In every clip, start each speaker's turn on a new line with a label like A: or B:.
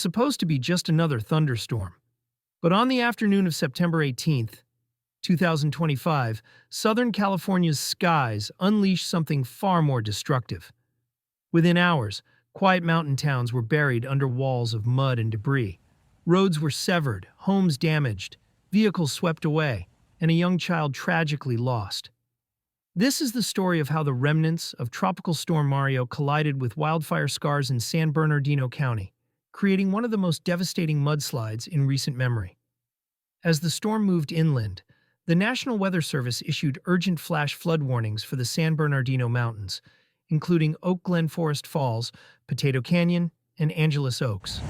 A: supposed to be just another thunderstorm. But on the afternoon of September 18th, 2025, Southern California's skies unleashed something far more destructive. Within hours, quiet mountain towns were buried under walls of mud and debris. Roads were severed, homes damaged, vehicles swept away, and a young child tragically lost. This is the story of how the remnants of Tropical Storm Mario collided with wildfire scars in San Bernardino County, creating one of the most devastating mudslides in recent memory. As the storm moved inland, the National Weather Service issued urgent flash flood warnings for the San Bernardino Mountains, including Oak Glen Forest Falls, Potato Canyon, and Angeles Oaks.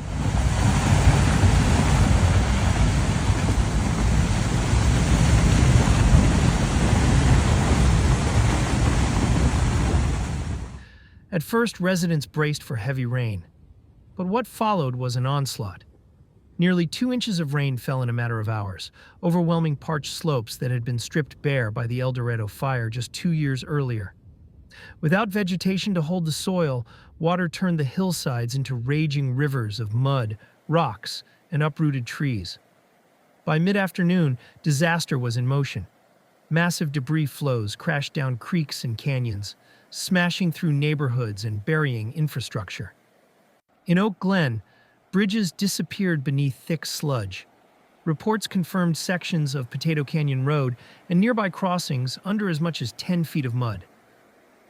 A: At first, residents braced for heavy rain, but what followed was an onslaught. Nearly 2 inches of rain fell in a matter of hours, overwhelming parched slopes that had been stripped bare by the Dorado Fire just 2 years earlier. Without vegetation to hold the soil, water turned the hillsides into raging rivers of mud, rocks, and uprooted trees. By mid-afternoon, disaster was in motion. Massive debris flows crashed down creeks and canyons, smashing through neighborhoods and burying infrastructure. In Oak Glen, bridges disappeared beneath thick sludge. Reports confirmed sections of Potato Canyon Road and nearby crossings under as much as 10 feet of mud.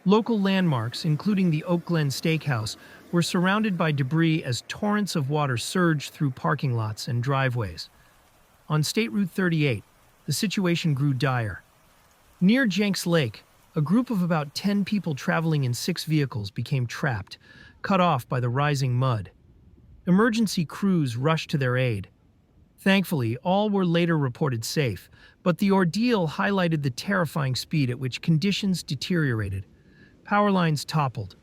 A: Local landmarks, including the Oak Glen Steakhouse, were surrounded by debris as torrents of water surged through parking lots and driveways. On State Route 38, the situation grew dire. Near Jenks Lake, a group of about 10 people traveling in 6 vehicles became trapped, cut off by the rising mud. Emergency crews rushed to their aid. Thankfully, all were later reported safe, but the ordeal highlighted the terrifying speed at which conditions deteriorated. Power lines toppled,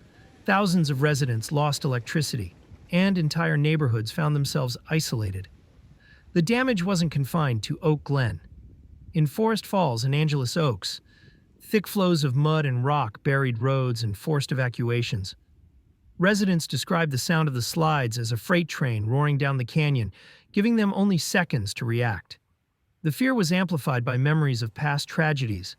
A: thousands of residents lost electricity, and entire neighborhoods found themselves isolated. The damage wasn't confined to Oak Glen. In Forest Falls and Angeles Oaks, thick flows of mud and rock buried roads and forced evacuations. Residents described the sound of the slides as a freight train roaring down the canyon, giving them only seconds to react. The fear was amplified by memories of past tragedies,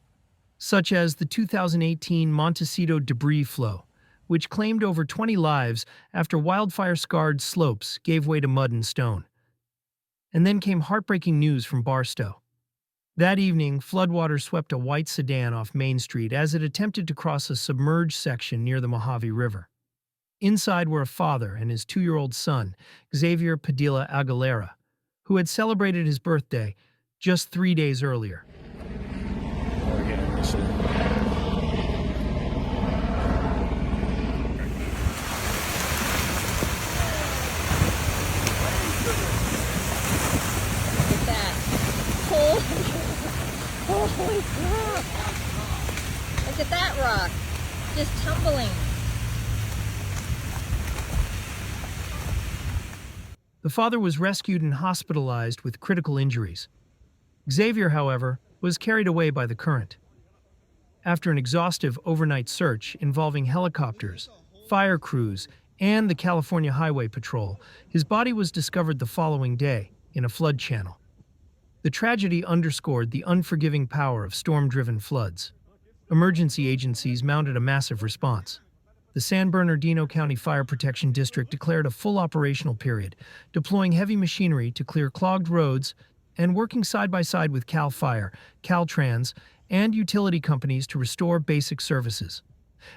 A: such as the 2018 Montecito debris flow, which claimed over 20 lives after wildfire-scarred slopes gave way to mud and stone. And then came heartbreaking news from Barstow. That evening, floodwaters swept a white sedan off Main Street as it attempted to cross a submerged section near the Mojave River. Inside were a father and his 2-year-old son, Xavier Padilla, who had celebrated his birthday just 3 days earlier.
B: Holy crap! Look at that rock, just tumbling.
A: The father was rescued and hospitalized with critical injuries. Xavier, however, was carried away by the current. After an exhaustive overnight search involving helicopters, fire crews, and the California Highway Patrol, his body was discovered the following day in a flood channel. The tragedy underscored the unforgiving power of storm-driven floods. Emergency agencies mounted a massive response. The San Bernardino County Fire Protection District declared a full operational period, deploying heavy machinery to clear clogged roads and working side by side with CAL FIRE, Caltrans, and utility companies to restore basic services.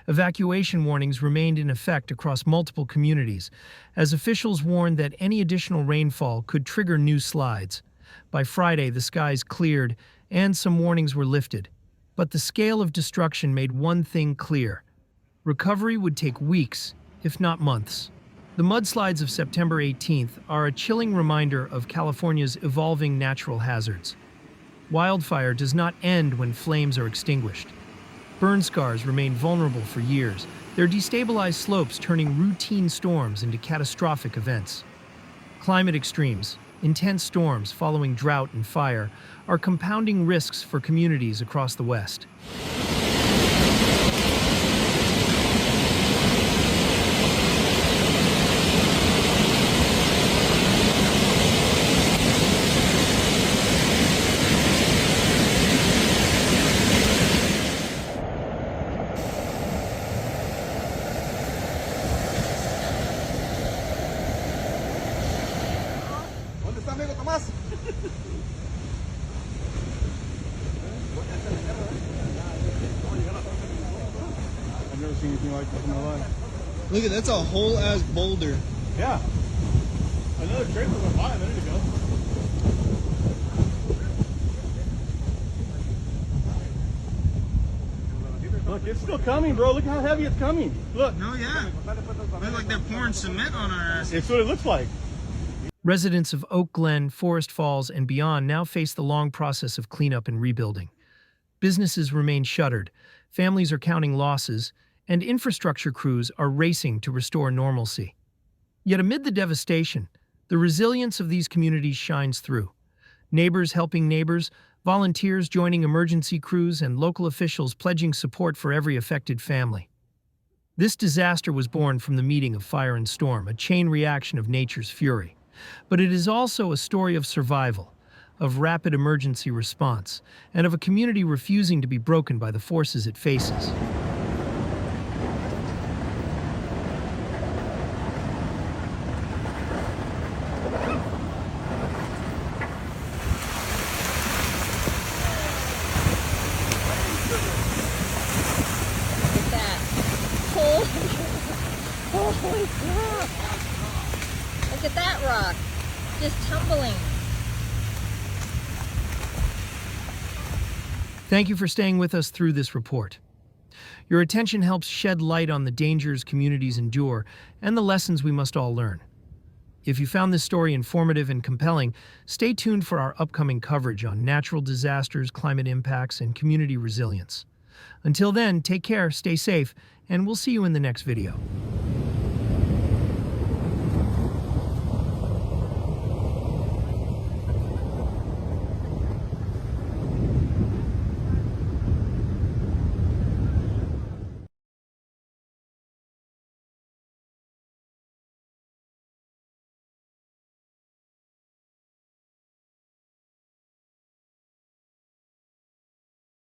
A: Evacuation warnings remained in effect across multiple communities, as officials warned that any additional rainfall could trigger new slides. By Friday, the skies cleared and some warnings were lifted. But the scale of destruction made one thing clear. Recovery would take weeks, if not months. The mudslides of September 18th are a chilling reminder of California's evolving natural hazards. Wildfire does not end when flames are extinguished. Burn scars remain vulnerable for years, their destabilized slopes turning routine storms into catastrophic events. Climate extremes, intense storms following drought and fire, are compounding risks for communities across the West.
C: seen anything like this in my life.
D: Look at that's a whole ass boulder.
C: Yeah. Another trailer went by a minute ago. Look, it's still coming, bro. Look how heavy it's coming. Look.
D: No, yeah. Looks like they're pouring cement on our ass.
C: It's what it looks like.
A: Residents of Oak Glen, Forest Falls, and beyond now face the long process of cleanup and rebuilding. Businesses remain shuttered, families are counting losses, and infrastructure crews are racing to restore normalcy. Yet amid the devastation, the resilience of these communities shines through. Neighbors helping neighbors, volunteers joining emergency crews, and local officials pledging support for every affected family. This disaster was born from the meeting of fire and storm, a chain reaction of nature's fury. But it is also a story of survival, of rapid emergency response, and of a community refusing to be broken by the forces it faces.
B: Look at that. Holy crap. Look at that rock. Just tumbling.
A: Thank you for staying with us through this report. Your attention helps shed light on the dangers communities endure and the lessons we must all learn. If you found this story informative and compelling, stay tuned for our upcoming coverage on natural disasters, climate impacts, and community resilience. Until then, take care, stay safe, and we'll see you in the next video.